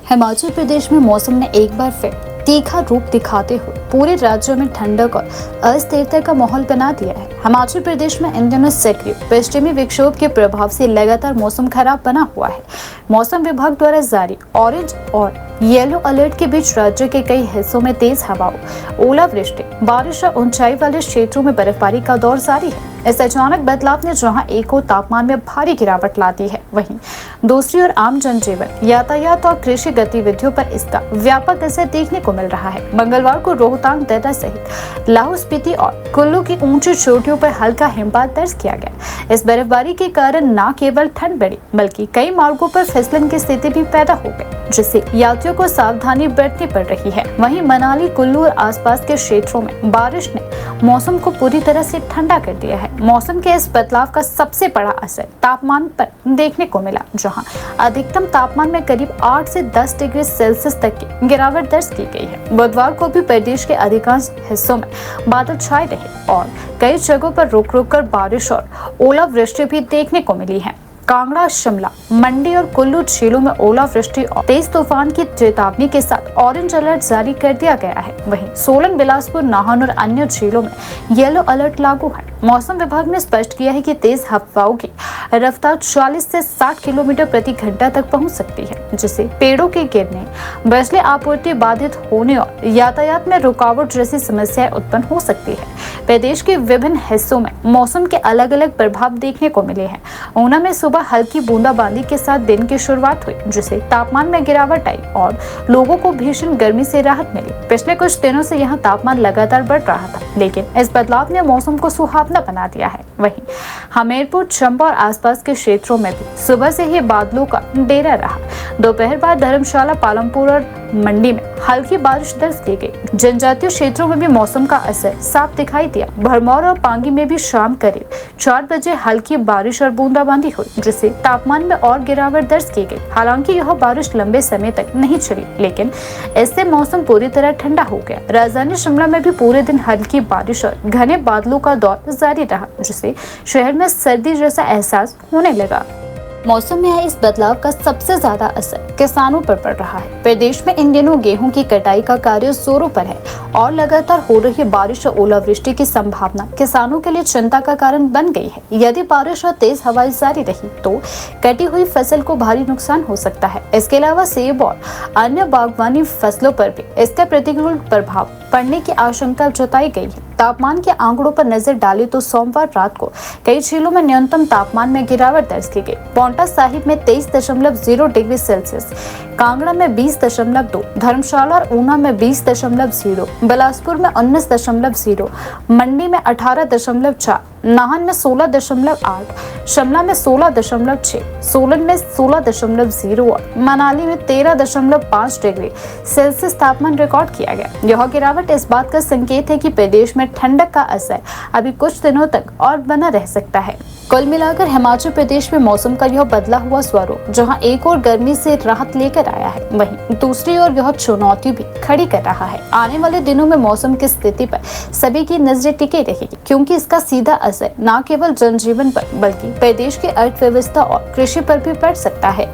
हिमाचल प्रदेश में मौसम ने एक बार फिर तीखा रूप दिखाते हुए पूरे राज्य में ठंडक और अस्थिरता का माहौल बना दिया है। हिमाचल प्रदेश में इन दिनों सक्रिय पश्चिमी विक्षोभ के प्रभाव से लगातार मौसम खराब बना हुआ है। मौसम विभाग द्वारा जारी ऑरेंज और येलो अलर्ट के बीच राज्य के कई हिस्सों में तेज हवाओं, ओलावृष्टि, बारिश और ऊंचाई वाले क्षेत्रों में बर्फबारी का दौर जारी है। इस अचानक बदलाव ने जहां एक ओर तापमान में भारी गिरावट ला दी है, वहीं दूसरी ओर आम जनजीवन, यातायात और कृषि गतिविधियों पर इसका व्यापक असर देखने को मिल रहा है। मंगलवार को रोहतांग दर्रा सहित लाहौल स्पीति और कुल्लू की ऊंची चोटियों पर हल्का हिमपात दर्ज किया गया। इस बर्फबारी के कारण न केवल ठंड बढ़ी बल्कि कई मार्गों पर फिसलन की स्थिति भी पैदा हो गई, जिससे यात्रियों को सावधानी बरतनी पड़ रही है। वहीं मनाली, कुल्लू और आसपास के क्षेत्रों में बारिश ने मौसम को पूरी तरह से ठंडा कर दिया है। मौसम के इस बदलाव का सबसे बड़ा असर तापमान पर देखने को मिला, जहां अधिकतम तापमान में करीब 8 से 10 डिग्री सेल्सियस तक की गिरावट दर्ज की गई है। बुधवार को भी प्रदेश के अधिकांश हिस्सों में बादल छाए रहे और कई जगहों पर रुक रुक कर बारिश और ओलावृष्टि भी देखने को मिली है। कांगड़ा, शिमला, मंडी और कुल्लू झीलों में ओलावृष्टि और तेज तूफान की चेतावनी के साथ ऑरेंज अलर्ट जारी कर दिया गया है। वहीं सोलन, बिलासपुर, नाहन और अन्य झीलों में येलो अलर्ट लागू है। मौसम विभाग ने स्पष्ट किया है कि तेज हवाओं की रफ्तार 40 से 60 किलोमीटर प्रति घंटा तक पहुंच सकती है, जिससे पेड़ों के गिरने, बिजली आपूर्ति बाधित होने और यातायात में रुकावट जैसी समस्याएं उत्पन्न हो सकती है। प्रदेश के विभिन्न हिस्सों में मौसम के अलग अलग प्रभाव देखने को मिले हैं। ऊना में सुबह हल्की बूंदाबांदी के साथ दिन की शुरुआत हुई, जिससे तापमान में गिरावट आई और लोगों को भीषण गर्मी से राहत मिली। पिछले कुछ दिनों से यहाँ तापमान लगातार बढ़ रहा था, लेकिन इस बदलाव ने मौसम को सुहावना बना दिया है। वहीं हमीरपुर, चंबा और आसपास के क्षेत्रों में भी सुबह से ही बादलों का डेरा रहा। दोपहर बाद धर्मशाला, पालमपुर और मंडी में हल्की बारिश दर्ज की गई। जनजातीय क्षेत्रों में भी मौसम का असर साफ दिखाई दिया। भरमौर और पांगी में भी शाम करीब 4 बजे हल्की बारिश और बूंदाबांदी हुई, जिससे तापमान में और गिरावट दर्ज की गई। हालांकि यह बारिश लंबे समय तक नहीं चली, लेकिन इससे मौसम पूरी तरह ठंडा हो गया। राजधानी शिमला में भी पूरे दिन हल्की बारिश और घने बादलों का दौर जारी रहा, जिससे शहर में सर्दी जैसा एहसास होने लगा। मौसम में आए इस बदलाव का सबसे ज्यादा असर किसानों पर पड़ रहा है। प्रदेश में इन दिनों गेहूं की कटाई का कार्य जोरों पर है और लगातार हो रही बारिश और ओलावृष्टि की संभावना किसानों के लिए चिंता का कारण बन गई है। यदि बारिश और तेज हवाएं जारी रही तो कटी हुई फसल को भारी नुकसान हो सकता है। इसके अलावा सेब और अन्य बागवानी फसलों पर भी इसका प्रतिकूल प्रभाव पड़ने की आशंका जताई गई है। तापमान के आंकड़ों पर नजर डालें तो सोमवार रात को कई जिलों में न्यूनतम तापमान में गिरावट दर्ज की गई। पांवटा साहिब में 23.0 डिग्री सेल्सियस, कांगड़ा में 20.2, धर्मशाला और ऊना में 20.0, बिलासपुर में 19.0, मंडी में 18.4, नाहन में 16.8, शिमला में 16.6, सोलन में 16.0 और मनाली में 13.5 डिग्री सेल्सियस तापमान रिकॉर्ड किया गया। यह गिरावट इस बात का संकेत है कि प्रदेश में ठंडक का असर अभी कुछ दिनों तक और बना रह सकता है। कुल मिलाकर हिमाचल प्रदेश में मौसम का यह बदला हुआ स्वरूप जहां एक और गर्मी से राहत लेकर आया है, वहीं दूसरी ओर यह चुनौती भी खड़ी कर रहा है। आने वाले दिनों में मौसम की स्थिति पर सभी की नजरें टिकी रहेगी, क्योंकि इसका सीधा असर न केवल जनजीवन पर बल्कि प्रदेश की अर्थव्यवस्था और कृषि पर भी पड़ सकता है।